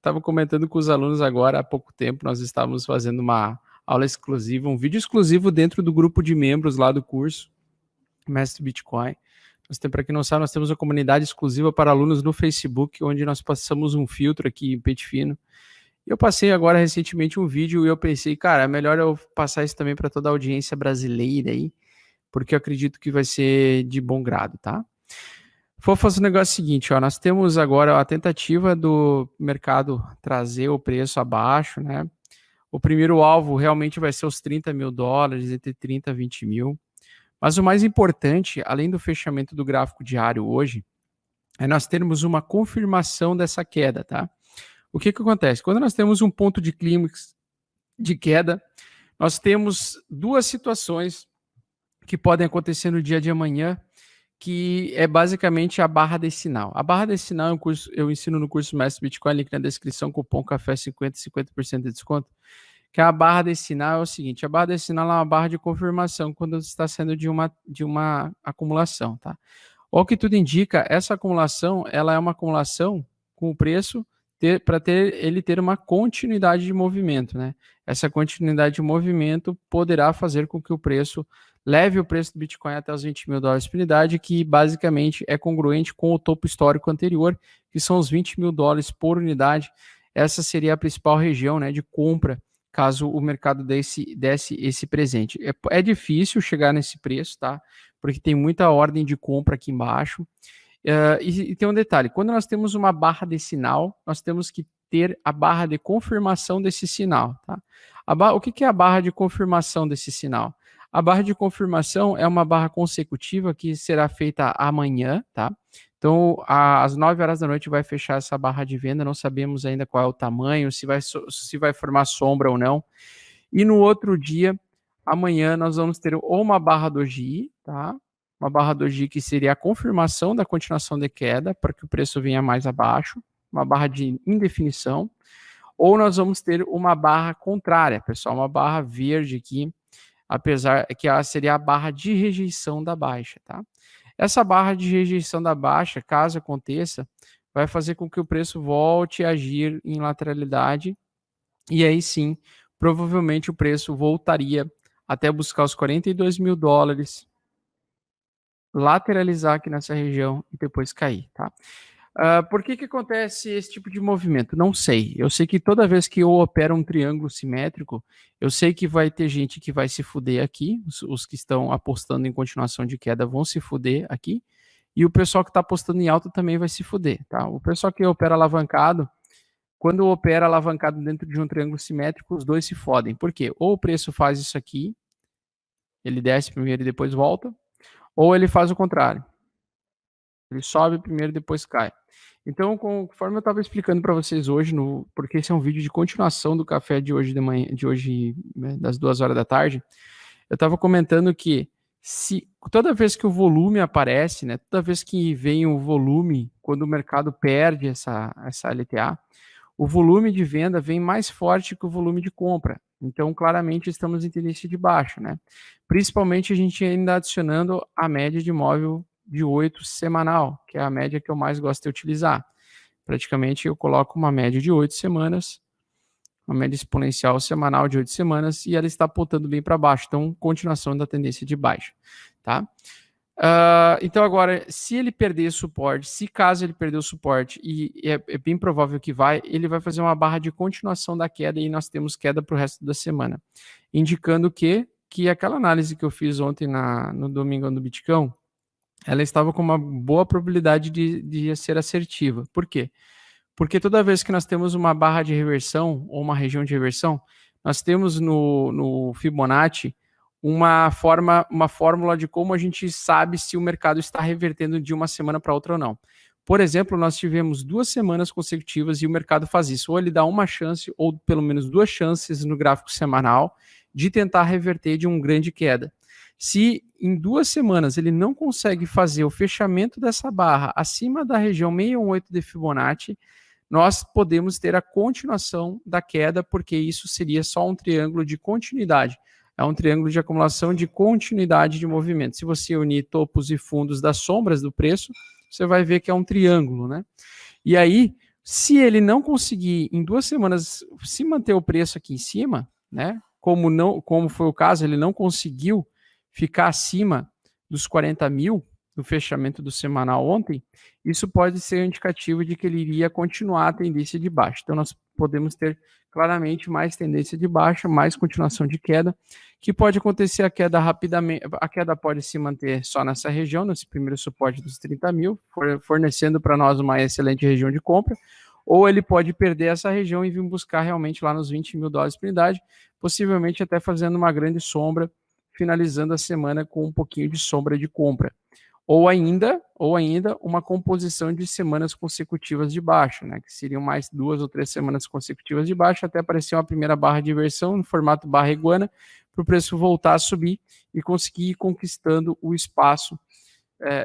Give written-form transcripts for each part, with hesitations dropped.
estava comentando com os alunos agora, há pouco tempo, nós estávamos fazendo uma aula exclusiva, um vídeo exclusivo dentro do grupo de membros lá do curso Mestre Bitcoin. Para quem não sabe, nós temos uma comunidade exclusiva para alunos no Facebook, onde nós passamos um filtro aqui em pente fino. Eu passei agora recentemente um vídeo e eu pensei, cara, é melhor eu passar isso também para toda a audiência brasileira aí, porque eu acredito que vai ser de bom grado, tá? Vou fazer o negócio seguinte, ó, nós temos agora a tentativa do mercado trazer o preço abaixo, né? O primeiro alvo realmente vai ser os 30 mil dólares, entre 30 e 20 mil. Mas o mais importante, além do fechamento do gráfico diário hoje, é nós termos uma confirmação dessa queda, tá? O que acontece? Quando nós temos um ponto de clímax de queda, nós temos duas situações que podem acontecer no dia de amanhã, que é basicamente a barra decinal. A barra decinal é um curso, eu ensino no curso Mestre Bitcoin, link na descrição, cupom café 50% de desconto. Que a barra decinal é o seguinte, a barra decinal é uma barra de confirmação quando está saindo de uma acumulação, tá? O que tudo indica, essa acumulação, ela é uma acumulação com o preço para ele ter uma continuidade de movimento, né? Essa continuidade de movimento poderá fazer com que o preço leve o preço do Bitcoin até os 20 mil dólares por unidade, que basicamente é congruente com o topo histórico anterior, que são os 20 mil dólares por unidade. Essa seria a principal região, né, de compra, caso o mercado desse esse presente. É difícil chegar nesse preço, tá? Porque tem muita ordem de compra aqui embaixo. E tem um detalhe, quando nós temos uma barra de sinal, nós temos que ter a barra de confirmação desse sinal, tá? O que é a barra de confirmação desse sinal? A barra de confirmação é uma barra consecutiva que será feita amanhã, tá? Então, às 9 horas da noite vai fechar essa barra de venda, não sabemos ainda qual é o tamanho, se vai formar sombra ou não. E no outro dia, amanhã, nós vamos ter ou uma barra doji, tá? Uma barra doji que seria a confirmação da continuação de queda, para que o preço venha mais abaixo, uma barra de indefinição, ou nós vamos ter uma barra contrária, pessoal, uma barra verde aqui, apesar que ela seria a barra de rejeição da baixa, tá? Essa barra de rejeição da baixa, caso aconteça, vai fazer com que o preço volte a agir em lateralidade e aí sim, provavelmente o preço voltaria até buscar os 42 mil dólares, lateralizar aqui nessa região e depois cair, tá? Por que acontece esse tipo de movimento? Não sei. Eu sei que toda vez que eu opero um triângulo simétrico, eu sei que vai ter gente que vai se fuder aqui, os que estão apostando em continuação de queda vão se fuder aqui, e o pessoal que está apostando em alta também vai se fuder, tá? O pessoal que opera alavancado, quando opera alavancado dentro de um triângulo simétrico, os dois se fodem. Por quê? Ou o preço faz isso aqui, ele desce primeiro e depois volta, ou ele faz o contrário. Ele sobe primeiro e depois cai. Então, conforme eu estava explicando para vocês hoje, porque esse é um vídeo de continuação do café de hoje de manhã, né, das 2 horas da tarde, eu estava comentando que toda vez que o volume aparece, né, toda vez que vem o volume, quando o mercado perde essa LTA, o volume de venda vem mais forte que o volume de compra. Então, claramente, estamos em tendência de baixa, né? Principalmente a gente ainda adicionando a média de móvel de 8 semanal, que é a média que eu mais gosto de utilizar. Praticamente eu coloco uma média de 8 semanas, uma média exponencial semanal de 8 semanas, e ela está apontando bem para baixo, então continuação da tendência de baixa, tá? Então agora, se ele perder suporte, se caso ele perder o suporte, e é bem provável que ele vai fazer uma barra de continuação da queda e nós temos queda para o resto da semana, indicando que aquela análise que eu fiz ontem no Domingão do Bitcão, ela estava com uma boa probabilidade de ser assertiva. Por quê? Porque toda vez que nós temos uma barra de reversão ou uma região de reversão, nós temos no Fibonacci uma fórmula de como a gente sabe se o mercado está revertendo de uma semana para outra ou não. Por exemplo, nós tivemos 2 semanas consecutivas e o mercado faz isso. Ou ele dá uma chance, ou pelo menos 2 chances no gráfico semanal de tentar reverter de uma grande queda. Se em 2 semanas ele não consegue fazer o fechamento dessa barra acima da região 618 de Fibonacci, nós podemos ter a continuação da queda, porque isso seria só um triângulo de continuidade. É um triângulo de acumulação de continuidade de movimento. Se você unir topos e fundos das sombras do preço, você vai ver que é um triângulo, né? E aí, Se ele não conseguir em 2 semanas se manter o preço aqui em cima, né? Como foi o caso, ele não conseguiu ficar acima dos 40 mil no fechamento do semanal ontem, isso pode ser indicativo de que ele iria continuar a tendência de baixa. Então, nós podemos ter claramente mais tendência de baixa, mais continuação de queda, que pode acontecer a queda rapidamente, a queda pode se manter só nessa região, nesse primeiro suporte dos 30 mil, fornecendo para nós uma excelente região de compra, ou ele pode perder essa região e vir buscar realmente lá nos 20 mil dólares por unidade, possivelmente até fazendo uma grande sombra, finalizando a semana com um pouquinho de sombra de compra. Ou ainda uma composição de semanas consecutivas de baixa, né? Que seriam mais 2 ou 3 semanas consecutivas de baixa, até aparecer uma primeira barra de inversão no formato barra iguana, para o preço voltar a subir e conseguir ir conquistando o espaço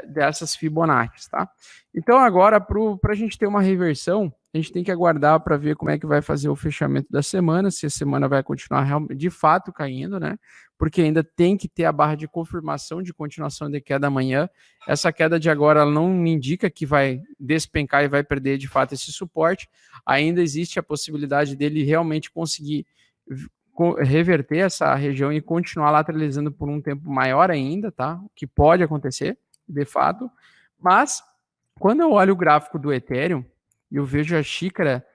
dessas Fibonacci, tá? Então agora, para a gente ter uma reversão, a gente tem que aguardar para ver como é que vai fazer o fechamento da semana, se a semana vai continuar de fato caindo, né? Porque ainda tem que ter a barra de confirmação de continuação de queda amanhã. Essa queda de agora ela não indica que vai despencar e vai perder de fato esse suporte. Ainda existe a possibilidade dele realmente conseguir reverter essa região e continuar lateralizando por um tempo maior ainda, tá? O que pode acontecer, de fato. Mas, quando eu olho o gráfico do Ethereum, eu vejo a xícara,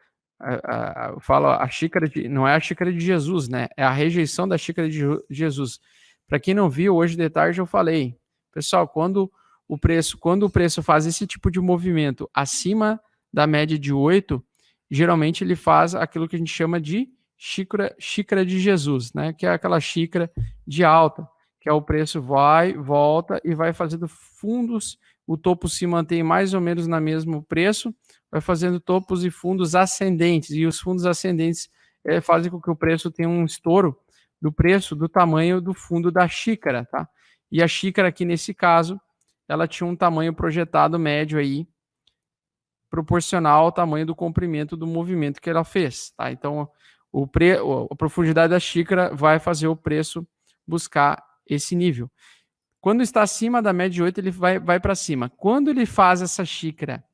eu falo a xícara não é a xícara de Jesus, né? É a rejeição da xícara de Jesus. Para quem não viu, hoje de tarde eu falei, pessoal, quando o preço faz esse tipo de movimento acima da média de 8, geralmente ele faz aquilo que a gente chama de xícara de Jesus, né? Que é aquela xícara de alta, que é o preço vai, volta e vai fazendo fundos, o topo se mantém mais ou menos no mesmo preço, vai fazendo topos e fundos ascendentes, e os fundos ascendentes fazem com que o preço tenha um estouro do preço do tamanho do fundo da xícara, tá? E a xícara aqui nesse caso, ela tinha um tamanho projetado médio aí, proporcional ao tamanho do comprimento do movimento que ela fez, tá? Então, a profundidade da xícara vai fazer o preço buscar esse nível. Quando está acima da média de 8, ele vai para cima. Quando ele faz essa xícara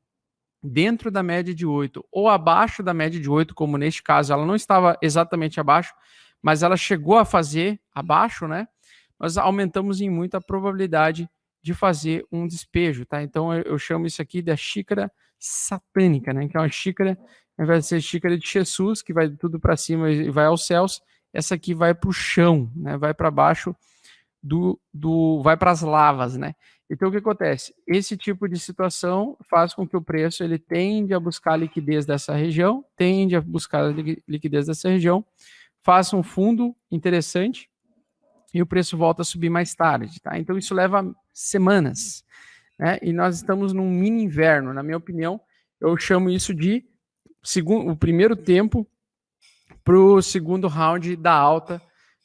dentro da média de 8 ou abaixo da média de 8, como neste caso, ela não estava exatamente abaixo, mas ela chegou a fazer abaixo, né? Nós aumentamos em muito a probabilidade de fazer um despejo, tá? Então eu chamo isso aqui da xícara satânica, né? Que é uma xícara, ao invés de ser xícara de Jesus, que vai tudo para cima e vai aos céus, essa aqui vai para o chão, né? Vai para baixo vai para as lavas, né? Então o que acontece? Esse tipo de situação faz com que o preço ele tende a buscar a liquidez dessa região, faça um fundo interessante e o preço volta a subir mais tarde, tá? Então isso leva semanas, né? E nós estamos num mini inverno, na minha opinião, eu chamo isso de o primeiro tempo para o segundo round da alta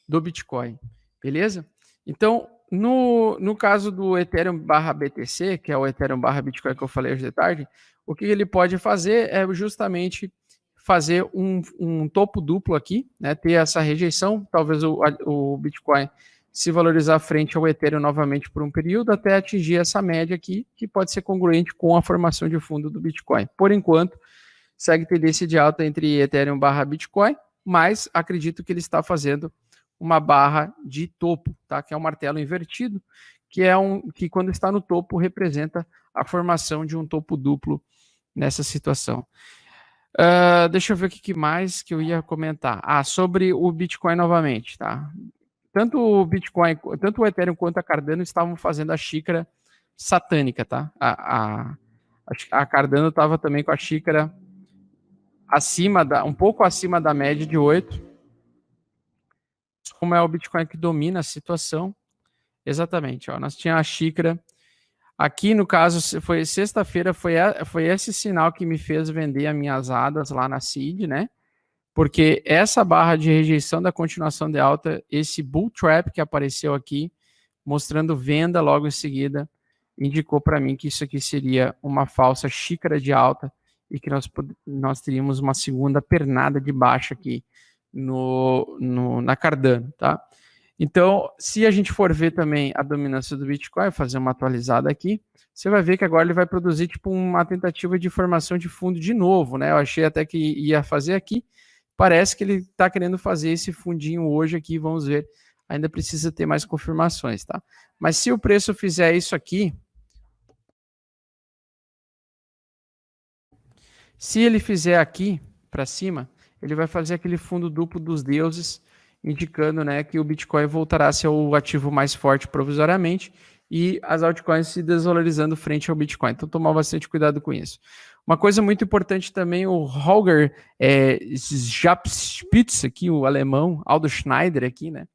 do Bitcoin, beleza? Então, no caso do Ethereum barra BTC, que é o Ethereum barra Bitcoin que eu falei hoje de tarde, o que ele pode fazer é justamente fazer um topo duplo aqui, né? Ter essa rejeição, talvez o Bitcoin se valorizar frente ao Ethereum novamente por um período, até atingir essa média aqui, que pode ser congruente com a formação de fundo do Bitcoin. Por enquanto, segue tendência de alta entre Ethereum barra Bitcoin, mas acredito que ele está fazendo uma barra de topo, tá? Que é um martelo invertido, que quando está no topo representa a formação de um topo duplo nessa situação. Deixa eu ver o que mais que eu ia comentar. Sobre o Bitcoin novamente, tá? Tanto o Ethereum quanto a Cardano estavam fazendo a xícara satânica, tá? A Cardano estava também com a xícara um pouco acima da média de 8. Como é o Bitcoin que domina a situação. Exatamente, ó, nós tínhamos a xícara. Aqui, no caso, foi sexta-feira, foi esse sinal que me fez vender as minhas ADAs lá na CID, né? Porque essa barra de rejeição da continuação de alta, esse bull trap que apareceu aqui, mostrando venda logo em seguida, indicou para mim que isso aqui seria uma falsa xícara de alta e que nós teríamos uma segunda pernada de baixa aqui na Cardano, tá? Então, se a gente for ver também a dominância do Bitcoin, fazer uma atualizada aqui, você vai ver que agora ele vai produzir tipo uma tentativa de formação de fundo de novo, né? Eu achei até que ia fazer aqui. Parece que ele está querendo fazer esse fundinho hoje aqui, vamos ver. Ainda precisa ter mais confirmações, tá? Mas se o preço fizer isso aqui, se ele fizer aqui para cima, ele vai fazer aquele fundo duplo dos deuses, indicando, né, que o Bitcoin voltará a ser o ativo mais forte provisoriamente e as altcoins se desvalorizando frente ao Bitcoin. Então, tomar bastante cuidado com isso. Uma coisa muito importante também, o Holger Japspitz, aqui, o alemão, Aldo Schneider aqui, né?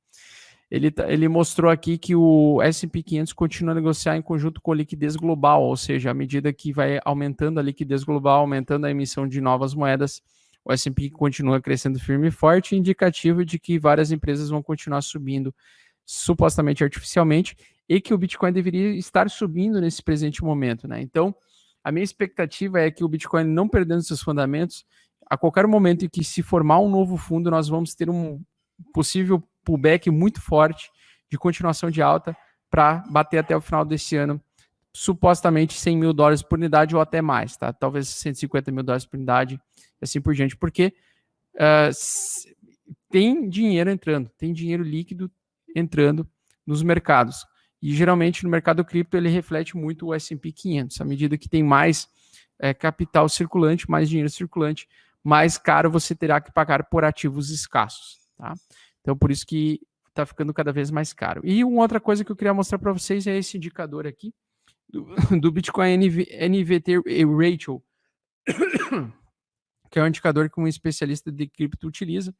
Ele mostrou aqui que o S&P 500 continua a negociar em conjunto com a liquidez global, ou seja, à medida que vai aumentando a liquidez global, aumentando a emissão de novas moedas, o S&P continua crescendo firme e forte, indicativo de que várias empresas vão continuar subindo supostamente artificialmente e que o Bitcoin deveria estar subindo nesse presente momento, né? Então, a minha expectativa é que o Bitcoin, não perdendo seus fundamentos, a qualquer momento em que se formar um novo fundo, nós vamos ter um possível pullback muito forte de continuação de alta para bater até o final desse ano, supostamente $100 mil por unidade ou até mais, tá? Talvez $150 mil por unidade e assim por diante, porque tem dinheiro entrando, tem dinheiro líquido entrando nos mercados. E geralmente no mercado cripto ele reflete muito o S&P 500. À medida que tem mais capital circulante, mais dinheiro circulante, mais caro você terá que pagar por ativos escassos, tá? Então por isso que está ficando cada vez mais caro. E uma outra coisa que eu queria mostrar para vocês é esse indicador aqui do Bitcoin NVT Ratio, que é um indicador que um especialista de cripto utiliza,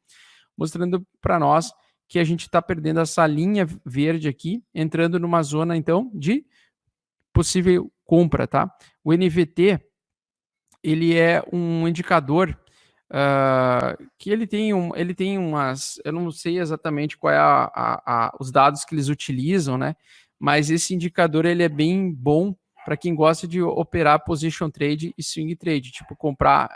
mostrando para nós que a gente está perdendo essa linha verde aqui, entrando numa zona, então, de possível compra, tá? O NVT, ele é um indicador que ele tem umas, eu não sei exatamente qual é os dados que eles utilizam, né? Mas esse indicador, ele é bem bom para quem gosta de operar position trade e swing trade, tipo comprar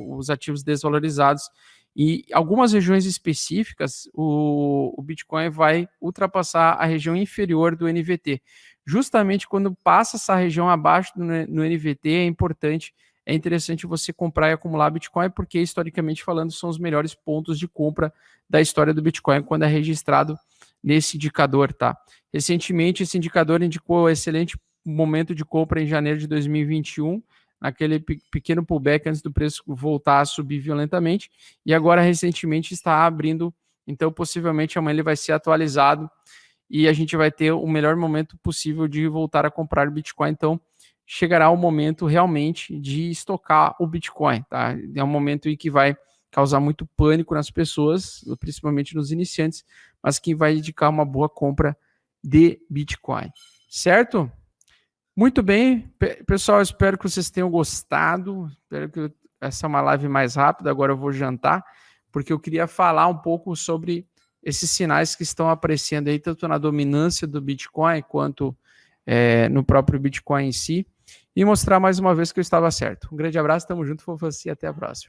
os ativos desvalorizados. E algumas regiões específicas, o Bitcoin vai ultrapassar a região inferior do NVT. Justamente quando passa essa região abaixo no NVT, é interessante você comprar e acumular Bitcoin, porque historicamente falando são os melhores pontos de compra da história do Bitcoin quando é registrado nesse indicador, tá? Recentemente esse indicador indicou excelente momento de compra em janeiro de 2021, naquele pequeno pullback antes do preço voltar a subir violentamente, e agora recentemente está abrindo, então possivelmente amanhã ele vai ser atualizado e a gente vai ter o melhor momento possível de voltar a comprar Bitcoin. Então chegará o momento realmente de estocar o Bitcoin, tá? É um momento em que vai causar muito pânico nas pessoas, principalmente nos iniciantes, mas que vai indicar uma boa compra de Bitcoin, certo? Muito bem, pessoal, espero que vocês tenham gostado, espero que essa é uma live mais rápida, agora eu vou jantar, porque eu queria falar um pouco sobre esses sinais que estão aparecendo aí, tanto na dominância do Bitcoin, quanto no próprio Bitcoin em si, e mostrar mais uma vez que eu estava certo. Um grande abraço, tamo junto, fofa-se e até a próxima.